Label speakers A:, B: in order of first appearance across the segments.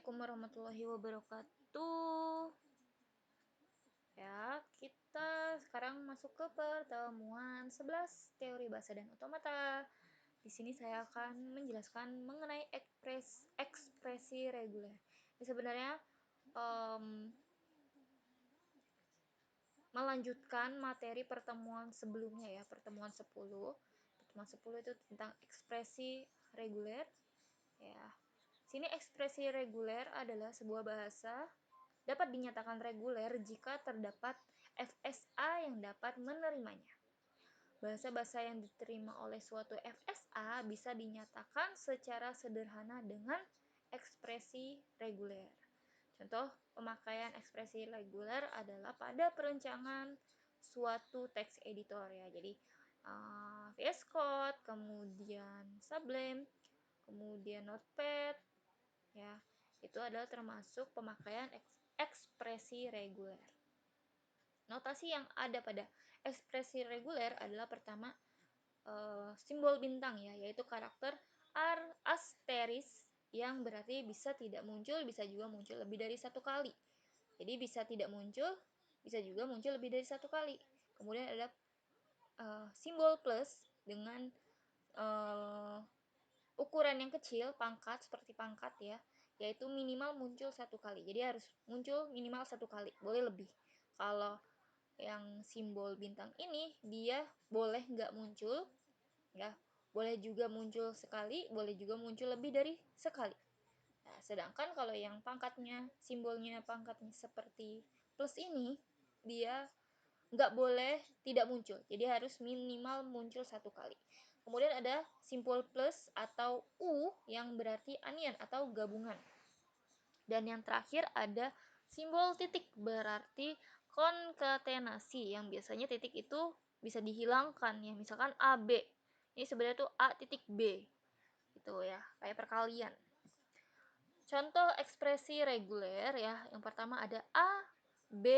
A: Assalamualaikum warahmatullahi wabarakatuh. Ya, kita sekarang masuk ke pertemuan 11 teori bahasa dan otomata. Di sini saya akan menjelaskan mengenai ekspresi reguler. Ini sebenarnya melanjutkan materi pertemuan sebelumnya ya, pertemuan 10. Pertemuan 10 itu tentang ekspresi reguler ya. Sini ekspresi reguler adalah sebuah bahasa dapat dinyatakan reguler jika terdapat FSA yang dapat menerimanya. Bahasa-bahasa yang diterima oleh suatu FSA bisa dinyatakan secara sederhana dengan ekspresi reguler. Contoh pemakaian ekspresi reguler adalah pada perencanaan suatu teks editor ya. Jadi VS Code, kemudian Sublime, kemudian Notepad ya. Itu adalah termasuk pemakaian ekspresi reguler. Notasi yang ada pada ekspresi reguler adalah pertama simbol bintang ya, yaitu karakter asteris yang berarti bisa tidak muncul, bisa juga muncul lebih dari satu kali. Jadi bisa tidak muncul, bisa juga muncul lebih dari satu kali. Kemudian ada simbol plus dengan ukuran yang kecil, pangkat seperti pangkat ya, yaitu minimal muncul satu kali. Jadi harus muncul minimal satu kali, boleh lebih. Kalau yang simbol bintang ini dia boleh nggak muncul ya, boleh juga muncul sekali, boleh juga muncul lebih dari sekali. Nah, sedangkan kalau yang pangkatnya, simbolnya pangkatnya seperti plus ini, dia nggak boleh tidak muncul, jadi harus minimal muncul satu kali. Kemudian ada simbol plus atau U yang berarti anion atau gabungan. Dan yang terakhir ada simbol titik berarti konkatenasi, yang biasanya titik itu bisa dihilangkan ya, misalkan AB ini sebenarnya tuh A titik B gitu ya, kayak perkalian. Contoh ekspresi reguler ya, yang pertama ada A B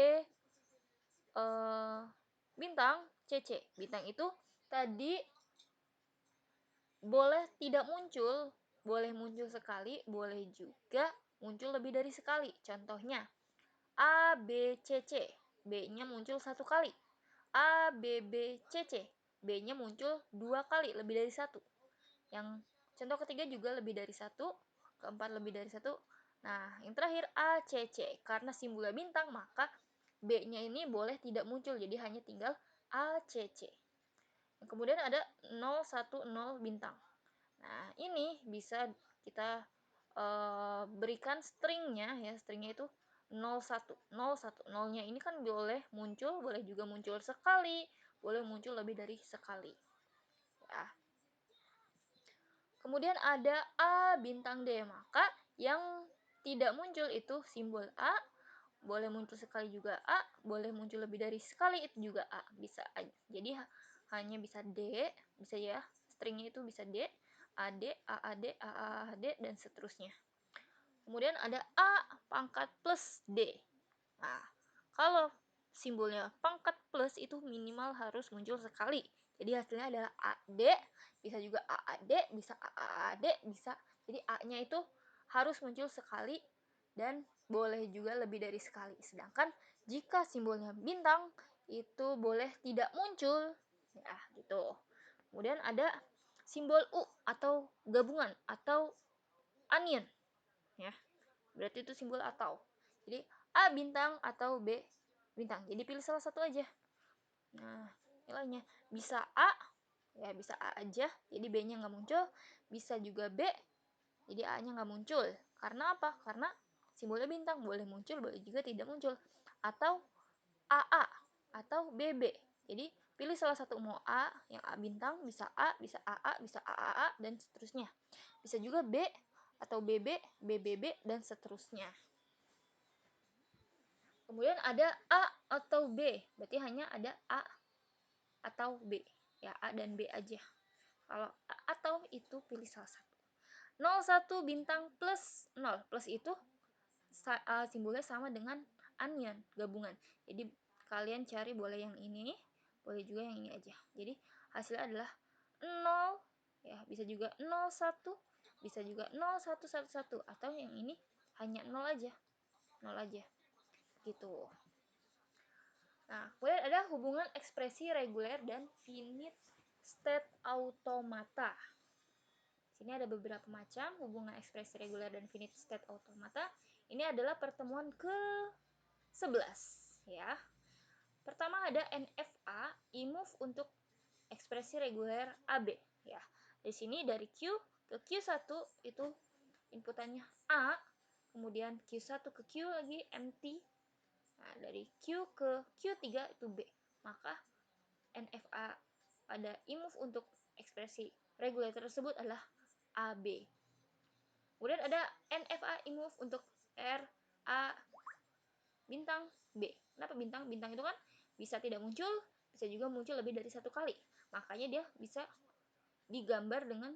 A: bintang CC. Bintang itu tadi boleh tidak muncul, boleh muncul sekali, boleh juga muncul lebih dari sekali. Contohnya A B C C, B-nya muncul satu kali. A B B C C, B-nya muncul dua kali, lebih dari satu. Yang contoh ketiga juga lebih dari satu, keempat lebih dari satu. Nah, yang terakhir A C C, karena simbolnya bintang maka B-nya ini boleh tidak muncul, jadi hanya tinggal A C C. Kemudian ada 010 bintang. Nah, ini bisa kita berikan stringnya ya, stringnya itu 01. 01. 0-nya ini kan boleh muncul, boleh juga muncul sekali, boleh muncul lebih dari sekali. Ya. Kemudian ada A bintang D, maka yang tidak muncul itu simbol A, boleh muncul sekali juga A, boleh muncul lebih dari sekali itu juga A, bisa aja. Jadi hanya bisa D, bisa ya, stringnya itu bisa D, AD, AAD, AAD, dan seterusnya. Kemudian ada A pangkat plus D. Nah, kalau simbolnya pangkat plus itu minimal harus muncul sekali. Jadi hasilnya adalah AD, bisa juga AAD, bisa AAD, bisa. Jadi A-nya itu harus muncul sekali dan boleh juga lebih dari sekali. Sedangkan jika simbolnya bintang itu boleh tidak muncul. Ya, gitu. Kemudian ada simbol U atau gabungan atau onion ya. Berarti itu simbol atau. Jadi A bintang atau B bintang. Jadi pilih salah satu aja. Nah, nilainya bisa A, ya bisa A aja, jadi B-nya nggak muncul. Bisa juga B, jadi A-nya nggak muncul. Karena apa? Karena simbolnya bintang, boleh muncul, boleh juga tidak muncul. Atau AA, atau BB. Jadi pilih salah satu, mau A, yang A bintang, bisa A, bisa AA, bisa AAA, dan seterusnya. Bisa juga B, atau BB, BBB, dan seterusnya. Kemudian ada A atau B, berarti hanya ada A atau B. Ya, A dan B aja. Kalau A atau itu pilih salah satu. 01 bintang plus 0. Plus itu simbolnya sama dengan onion, gabungan. Jadi kalian cari boleh yang ini, boleh juga yang ini aja. Jadi hasilnya adalah 0, ya bisa juga 01, bisa juga 0111, atau yang ini hanya 0 aja. 0 aja. Gitu. Nah, kemudian ada hubungan ekspresi reguler dan finite state automata. Sini ada beberapa macam hubungan ekspresi reguler dan finite state automata. Ini adalah pertemuan ke-11 ya. Pertama ada NFA, imove untuk ekspresi reguler AB ya. Di sini dari Q ke Q1 itu inputannya A, kemudian Q1 ke Q lagi MT. Nah, dari Q ke Q3 itu B. Maka NFA pada imove untuk ekspresi reguler tersebut adalah AB. Kemudian ada NFA imove untuk R A bintang B. Kenapa bintang? Bintang itu kan bisa tidak muncul, bisa juga muncul lebih dari satu kali. Makanya dia bisa digambar dengan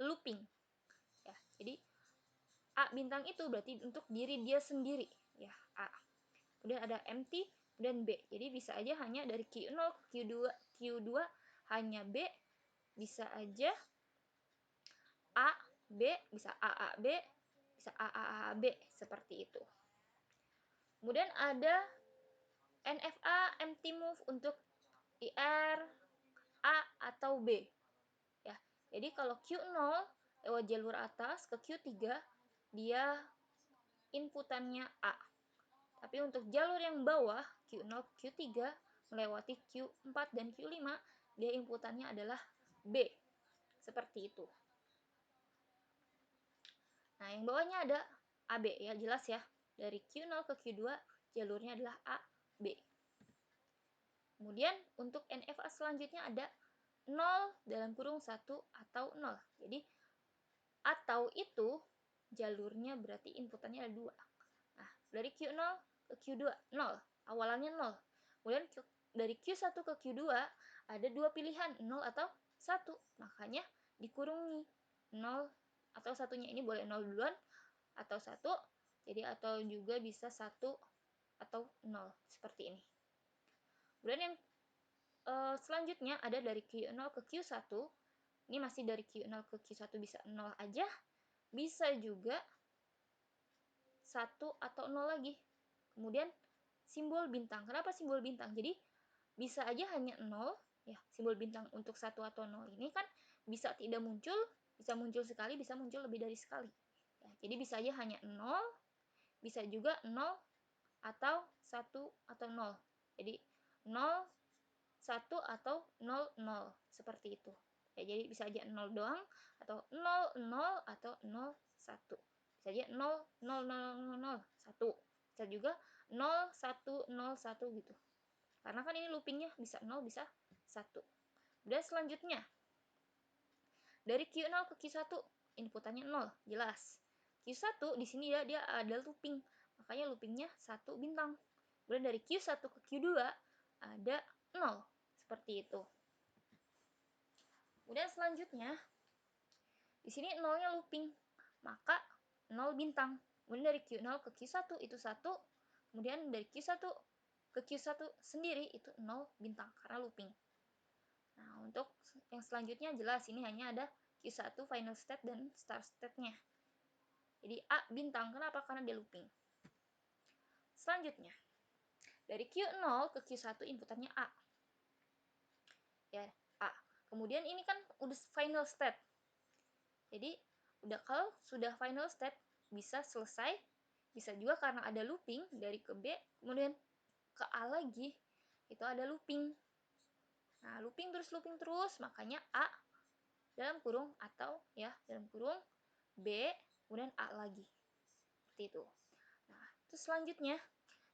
A: looping. Ya, jadi A bintang itu berarti untuk diri dia sendiri, ya, A. Kemudian ada MT dan B. Jadi bisa aja hanya dari Q0 ke Q2 hanya B, bisa aja A, B, bisa A, B, bisa A, B, seperti itu. Kemudian ada NFA empty move untuk IR, A, atau B. Ya, jadi kalau Q0 lewat jalur atas ke Q3, dia inputannya A. Tapi untuk jalur yang bawah, Q0 ke Q3, melewati Q4 dan Q5, dia inputannya adalah B. Seperti itu. Nah, yang bawahnya ada AB ya, jelas ya. Dari Q0 ke Q2, jalurnya adalah A, B. Kemudian untuk NFA selanjutnya ada 0 dalam kurung 1 atau 0. Jadi atau itu jalurnya berarti inputannya ada 2. Nah, dari Q0 ke Q2 0, awalannya 0. Kemudian dari Q1 ke Q2 ada dua pilihan, 0 atau 1. Makanya dikurungi 0 atau satunya ini boleh 0 duluan atau 1. Jadi atau juga bisa 1 atau 0 seperti ini. Kemudian yang selanjutnya ada dari Q0 ke Q1. Ini masih dari Q0 ke Q1 bisa 0 aja. Bisa juga 1 atau 0 lagi. Kemudian simbol bintang. Kenapa simbol bintang? Jadi bisa aja hanya 0. Ya, simbol bintang untuk 1 atau 0 ini kan bisa tidak muncul, bisa muncul sekali, bisa muncul lebih dari sekali. Ya, jadi bisa aja hanya 0, bisa juga 0 atau 1 atau 0. Jadi 0, 1 atau 0, 0. Seperti itu. Ya, jadi bisa aja 0 doang, atau 0, 0, atau 0, 1. Bisa aja 0, 0, 0, 0, 0, 1. Bisa juga 0, 1, 0, 1 gitu. Karena kan ini loopingnya bisa 0, bisa 1. Dan selanjutnya, dari Q0 ke Q1, inputannya 0, jelas. Q1 di sini dia ada looping, makanya loopingnya 1 bintang. Kemudian dari Q1 ke Q2 ada 0, seperti itu. Kemudian selanjutnya, di sini 0-nya looping, maka 0 bintang. Kemudian dari Q0 ke Q1 itu 1, kemudian dari Q1 ke Q1 sendiri itu 0 bintang karena looping. Nah, untuk yang selanjutnya jelas ini hanya ada Q1 final state dan start state-nya. Jadi A bintang, kenapa? Karena dia looping. Selanjutnya, dari Q0 ke Q1 inputannya A. Ya, A. Kemudian ini kan udah final state. Jadi, udah kalau sudah final state bisa selesai, bisa juga karena ada looping dari ke B, kemudian ke A lagi, itu ada looping. Nah, looping terus, makanya A dalam kurung atau ya dalam kurung B, kemudian A lagi. Seperti itu. Nah, terus selanjutnya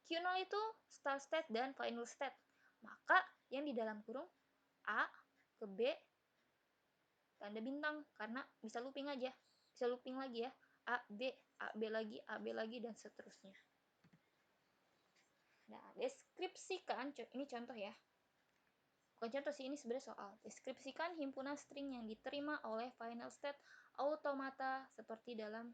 A: Q0 itu start state dan final state. Maka yang di dalam kurung A ke B tanda bintang karena bisa looping aja. Bisa looping lagi ya. A, B lagi, A, B lagi, dan seterusnya. Nah, deskripsikan, ini contoh ya. Bukan contoh sih, ini sebenarnya soal. Deskripsikan himpunan string yang diterima oleh final state automata seperti dalam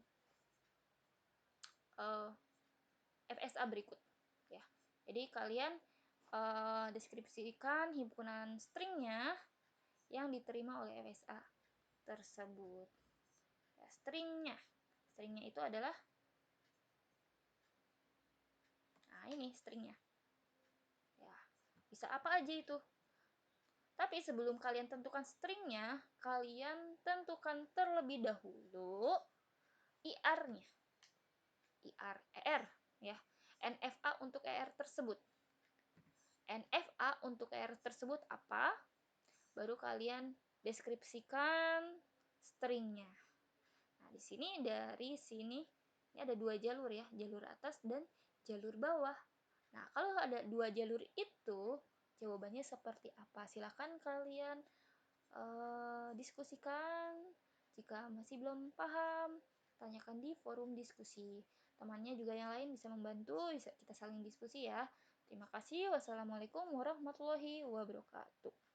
A: FSA berikut. Ya. Jadi kalian deskripsikan himpunan stringnya yang diterima oleh FSA tersebut. Ya, stringnya itu adalah nih stringnya. Ya, bisa apa aja itu. Tapi sebelum kalian tentukan stringnya, kalian tentukan terlebih dahulu IR-nya. IR, ER ya. NFA untuk ER tersebut. NFA untuk ER tersebut apa? Baru kalian deskripsikan stringnya. Nah, di sini dari sini ini ada dua jalur ya, jalur atas dan jalur bawah. Nah, kalau ada dua jalur itu, jawabannya seperti apa? Silahkan kalian diskusikan. Jika masih belum paham, tanyakan di forum diskusi. Temannya juga yang lain bisa membantu, bisa kita saling diskusi ya. Terima kasih. Wassalamualaikum warahmatullahi wabarakatuh.